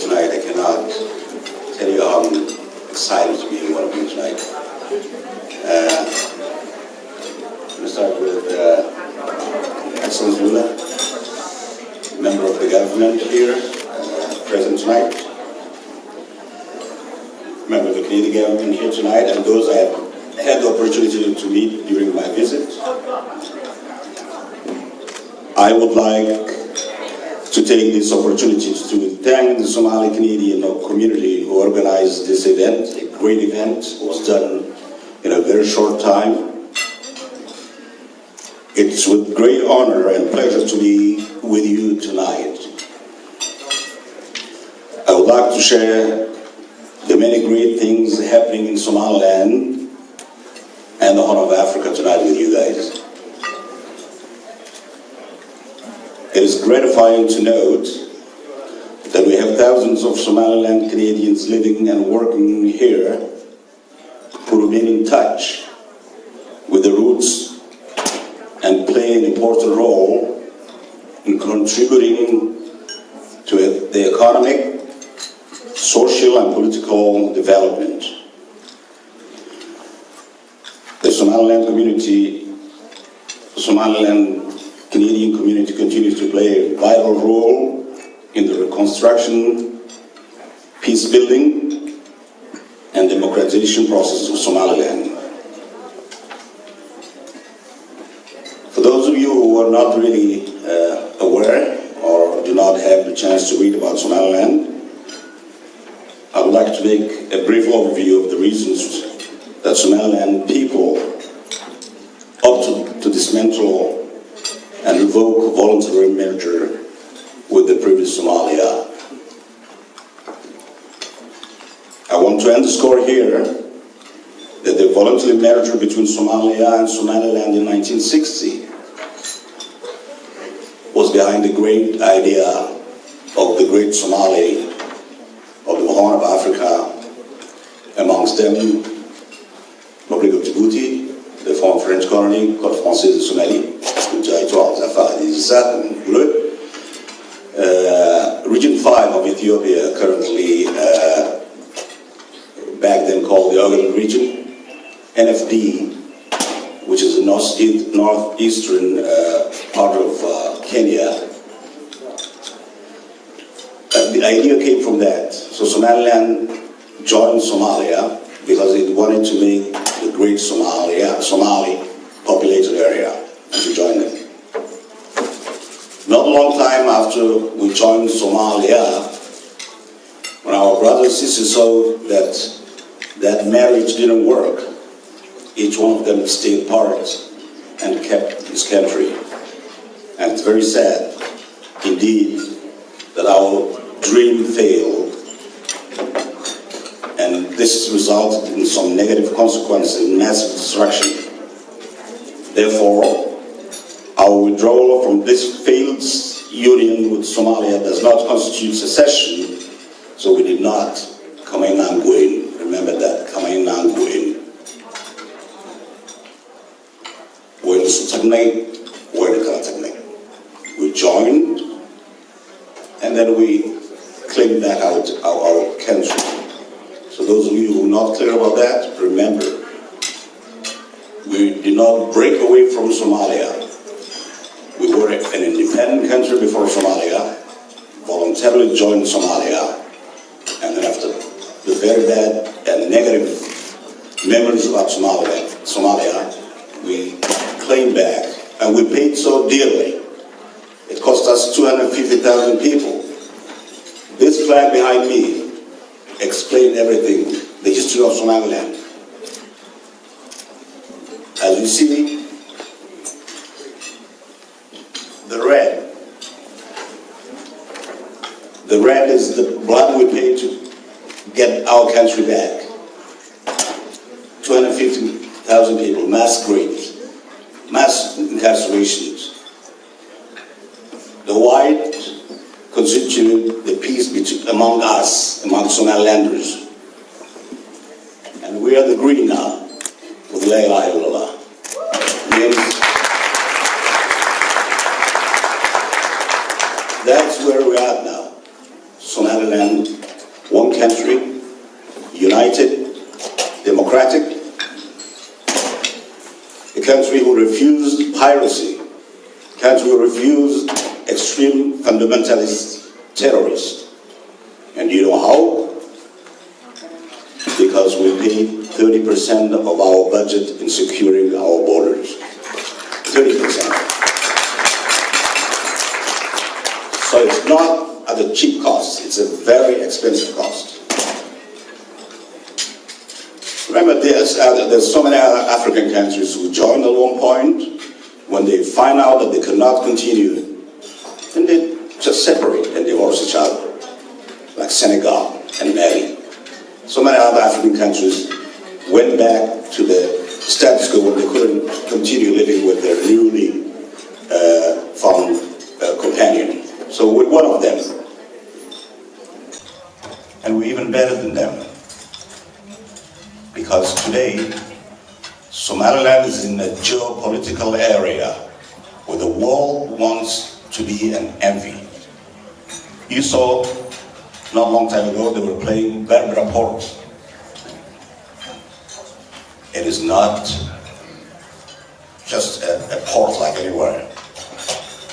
Tonight, I cannot tell you how I'm excited to be one of you tonight. I'm going to start with Excellence Lula, member of the government here, present tonight, member of the Canadian government here tonight, and those I have had the opportunity to meet during my visit. I would like to take this opportunity to thank the Somali Canadian community who organized this event. A great event was done in a very short time. It's with great honor and pleasure to be with you tonight. I would like to share the many great things happening in Somaliland and the Horn of Africa tonight with you guys. It is gratifying to note that we have thousands of Somaliland Canadians living and working here who remain in touch with the roots and play an important role in contributing to the economic, social and political development. The Somaliland community, Somaliland Canadian community continues to play a vital role in the reconstruction, peace building, and democratization process of Somaliland. For those of you who are not really aware or do not have the chance to read about Somaliland, I would like to make a brief overview of the reasons that Somaliland people opted to dismantle and revoke a voluntary merger with the previous Somalia. I want to underscore here that the voluntary merger between Somalia and Somaliland in 1960 was behind the great idea of the Great Somali, of the Horn of Africa, amongst them Republic of Djibouti, the former French colony, Côte Française de Somalie, le territoire des affaires des Issa, Region 5 of Ethiopia, currently back then called the Ogaden region, NFD, which is the northeastern part of Kenya. The idea came from that. So Somaliland joined Somalia because it wanted to make the Great Somali populated area, and to join them. Not a long time after we joined Somalia, when our brothers and sisters saw that that marriage didn't work, each one of them stayed apart and kept his country. And it's very sad, indeed, that our dream failed, and this resulted in some negative consequences and massive destruction. Therefore, our withdrawal from this failed union with Somalia does not constitute secession, so we did not come in and go in. Remember that, come in and go in. We joined, and then we claimed back our country. So those of you who are not clear about that, remember, we did not break away from Somalia. We were an independent country before Somalia, voluntarily joined Somalia, and then after the very bad and negative memories about Somalia, we claimed back, and we paid so dearly. It cost us 250,000 people. This flag behind me explained everything, the history of Somaliland. As you see, the red is the blood we paid to get our country back. 250,000 people, mass graves, mass incarcerations. The white constituted the peace among us, among Somalilanders. And we are the green now, with La ilaha illallah. That's where we are now. Somaliland, one country, united, democratic, a country who refused piracy, a country who refused extreme fundamentalist terrorists. And you know how? Because we pay 30% of our budget in securing our borders. 30%. So it's not at a cheap cost, it's a very expensive cost. Remember, there's so many other African countries who joined at one point. When they find out that they cannot continue, then they just separate and divorce each other, like Senegal and Mali. So many other African countries went back to the status quo when they couldn't continue living with their newly found companion. So we're one of them. And we're even better than them. Because today, Somaliland is in a geopolitical area where the world wants to be an envy. You saw, not a long time ago, they were playing Berbera Port. It is not just a port like anywhere.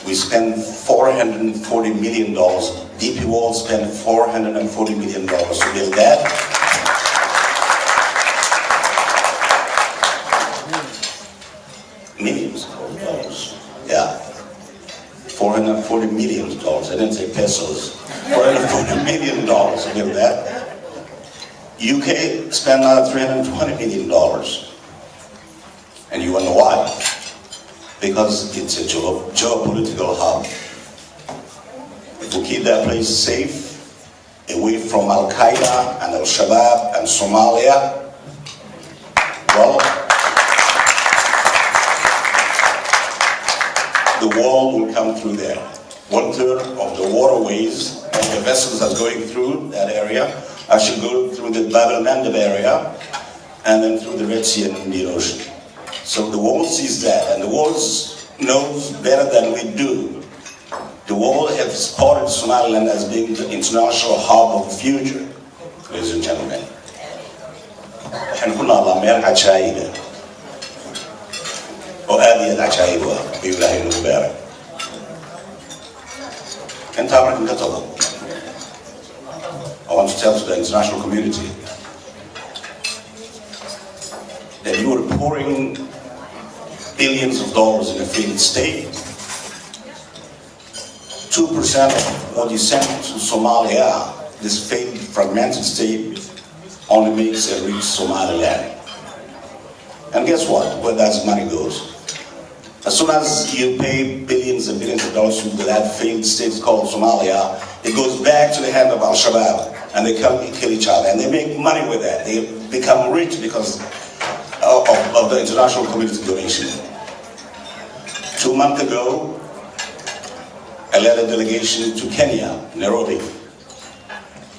We spend $440 million. DP World spent $440 million to build that. Millions of dollars. Yeah. $440 million. I didn't say pesos. $440 million to build that. UK spent $320 million. And you wonder why? Because it's a geopolitical hub. If we keep that place safe, away from Al-Qaeda and Al-Shabaab and Somalia, well, the world will come through there. 1/3 of the waterways of the vessels that's going through that area actually go through the Bab el-Mandeb area and then through the Red Sea and Indian Ocean. So the world sees that, and the world knows better than we do. The world has spotted Somaliland as being the international hub of the future, ladies and gentlemen. And Cajiiba. Cajiiba. I want to tell to the international community that you are pouring billions of dollars in a failed state. 2% of what you send to Somalia, this failed fragmented state, only makes it reach Somaliland. And guess what? Where that money goes? As soon as you pay billions and billions of dollars to that failed state called Somalia, it goes back to the hand of Al-Shabaab, and they come and kill each other, and they make money with that. They become rich because of the international community donation. 2 months ago, I led a delegation to Kenya, Nairobi,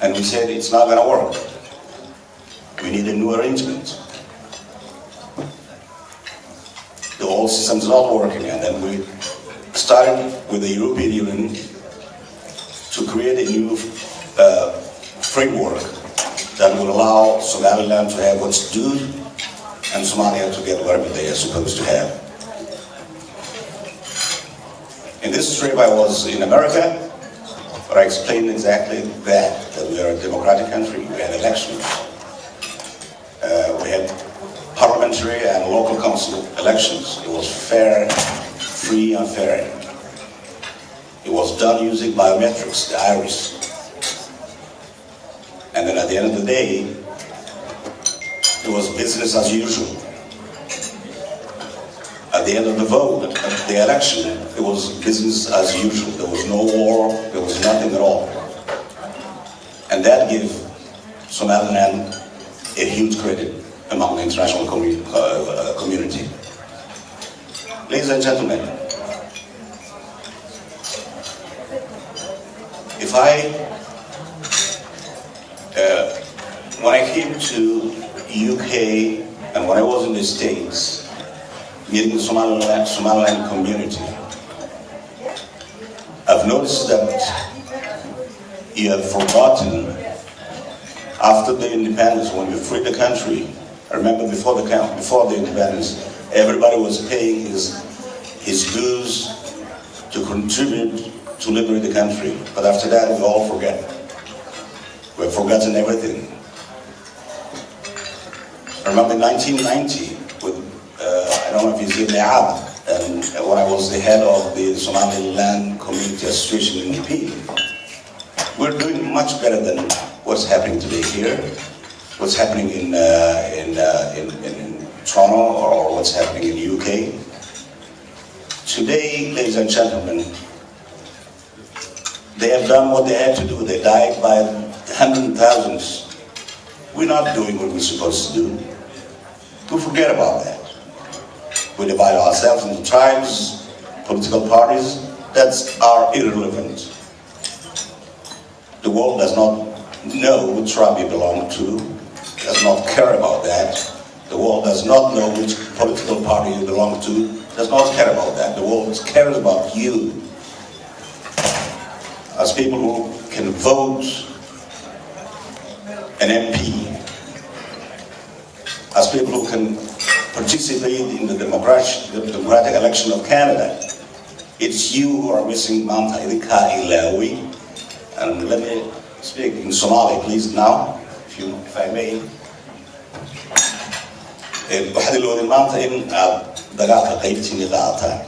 and we said it's not going to work. We need a new arrangement. The old system's not working, and then we started with the European Union to create a new framework that will allow Somaliland to have what's due and Somalia to get whatever they are supposed to have. In this trip I was in America, where I explained exactly that we are a democratic country. We had elections. We had parliamentary and local council elections. It was fair, free and fair. It was done using biometrics, the iris. And then at the end of the day, it was business as usual. At the end of the vote, at the election, it was business as usual. There was no war, there was nothing at all. And that gave Somaliland a huge credit among the international community. Ladies and gentlemen, when I came to UK and when I was in the States, meeting the Somaliland community, I've noticed that you have forgotten after the independence, when we freed the country. I remember before the independence, everybody was paying his dues to contribute to liberate the country. But after that, we all forget. We've forgotten everything. I remember in 1990, with, I don't know if you see Leab, and when I was the head of the Somaliland Community Association in EP. We're doing much better than what's happening today here, what's happening in Toronto, or what's happening in the UK. Today, ladies and gentlemen, they have done what they had to do. They died by hundreds of thousands. We're not doing what we're supposed to do. We forget about that. We divide ourselves into tribes, political parties. That's irrelevant. The world does not know which tribe you belong to, does not care about that. The world does not know which political party you belong to, does not care about that. The world cares about you. As people who can vote an MP, as people who can participate in the democratic election of Canada, it's you who are missing bandhigay Dowlada. And let me speak in Somali, please, now, if I may. waxaad ilowday maanta in aad dagaalka qaybtiinii qaataan.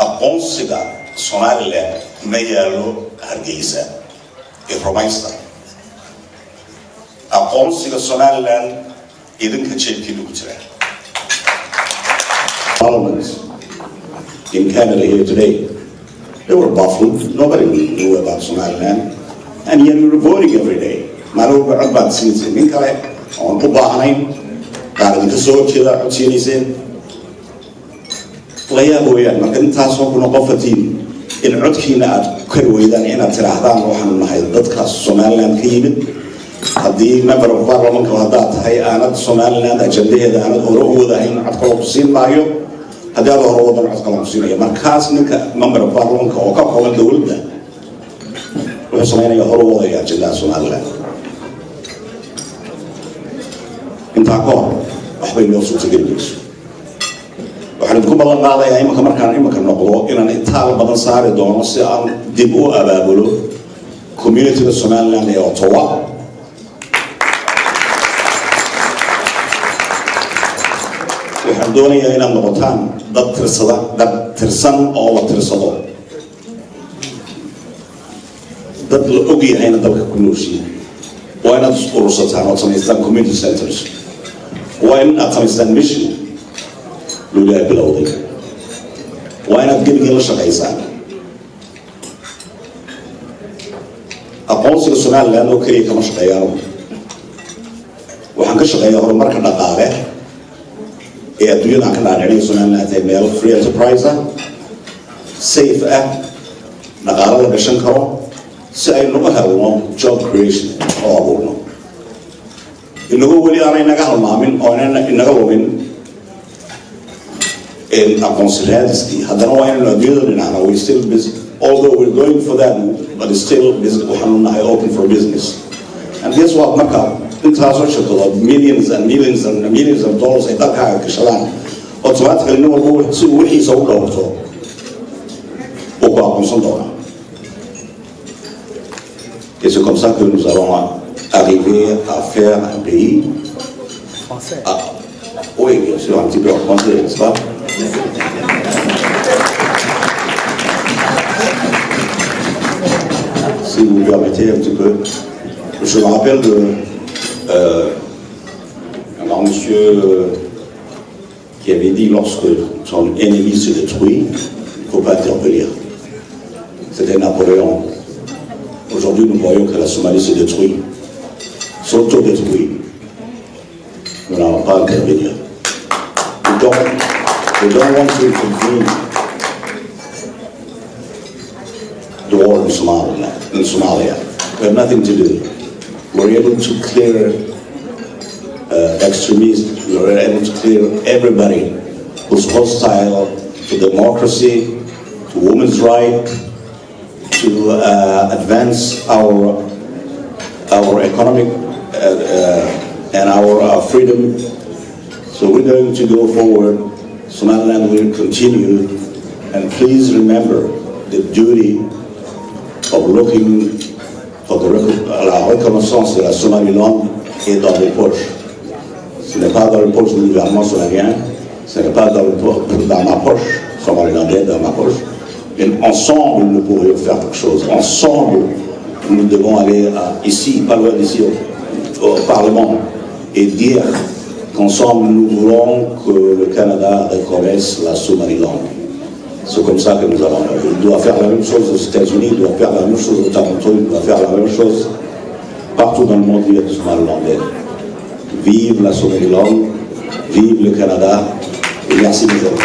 Aqoonsiga Somaliland ma yaalo Hargeysa ee rumaysta. Aqoonsiga Somaliland idinka jeebkiina ku jira. Parliament in Canada here today, they were baffled. Nobody knew about Somaliland, and yet we were voting every day. Maalin walba cod baad siinaysa nin kale oon u baahnayn. qaar idinka soo horjeeda cod siinayseen. la yaab weeyaan marka intaasoo kuna qofatiin in codkiina aad kari weydaan inaad tiraahdaan waxaanu nahay dadkaas Somaliland ka yimid. haddii member of parliament haddaad tahay aanad Somaliland ajandaheeda aanad hore u wadahayn cod kale ku siin maayo. haddii aad hore wadan cod kale ku siinaya markaas ninka member of parliament oo ka kooban dowladda wuxuu sameynaya hore u wadaya ajandaha Somaliland. intaa ka hor waxbay noo suurtagelinayso. waxaan idinku ballan qaadayaa imanka noqdo inaan intaal badan saari doono si aan dib u abaabulo communityga Somaliland ee Ottawa. waxaan doonayaa inaad noqotaan dad tirsan oo la tirsado, dad la og yahayna dalka ku nooshiin. waa inaad is urursataan ood samaystaan community centers. waa in aad samaystaan mission loogaa bilowday. waa inaad geligii la shaqaysaan. aqoonsiga Somaliland oo keliya kama shaqeeyaano. waxaan ka shaqeeyaa horumarka dhaqaale ee adduunyada aan ka dhaadhicinayo Somaliland tahay meel free enterprise ah, safe ah, dhaqaale la gashan karo, si aynu u helno job creation oo abuurno. inagu weli aanay naga halmaamin oo inaga lumin aqoonsi raadiskii. haddana waa inaynu adduunyada dhinacna. we still busy, although we're going for that, but still waxaanu nahay open for business. and guess what, marka intaasoo shirkadood millions and millions and millions of dollars ay dalkaaga gashadaan, automatically nin walba si uu wixiisa u dhowrto uu ku aqoonsan doonaa. Et c'est comme ça que nous allons arriver à faire un pays. Français. Ah, oui, bien sûr, un petit peu en français, n'est-ce pas? Si vous me permettez un petit peu. Je me rappelle de un monsieur qui avait dit lorsque son ennemi se détruit, il ne faut pas intervenir. C'était Napoléon. Aujourd'hui, nous voyons que la Somalie se détruit, s'auto-détruit. Nous n'allons pas intervenir. We don't want to intervene the war in Somalia. We have nothing to do. We're able to clear extremists. We're able to clear everybody who's hostile to democracy, to women's rights, to to advance our economic and our freedom. So we're going to go forward. Somaliland will continue, and please remember the duty of looking for la reconnaissance de la Somaliland est dans vos poches. Ce n'est pas dans les poches du gouvernement somalien, ce n'est pas dans ma poche, somalilandais dans ma poche. Et ensemble, nous pourrions faire quelque chose. Ensemble, nous devons aller ici, pas loin d'ici, au Parlement, et dire qu'ensemble, nous voulons que le Canada reconnaisse la Somaliland. C'est comme ça que nous allons. Il doit faire la même chose aux États-Unis, il doit faire la même chose au Toronto, il doit faire la même chose partout dans le monde où il y a des Somalilandais. Vive la Somaliland, vive le Canada, et merci beaucoup.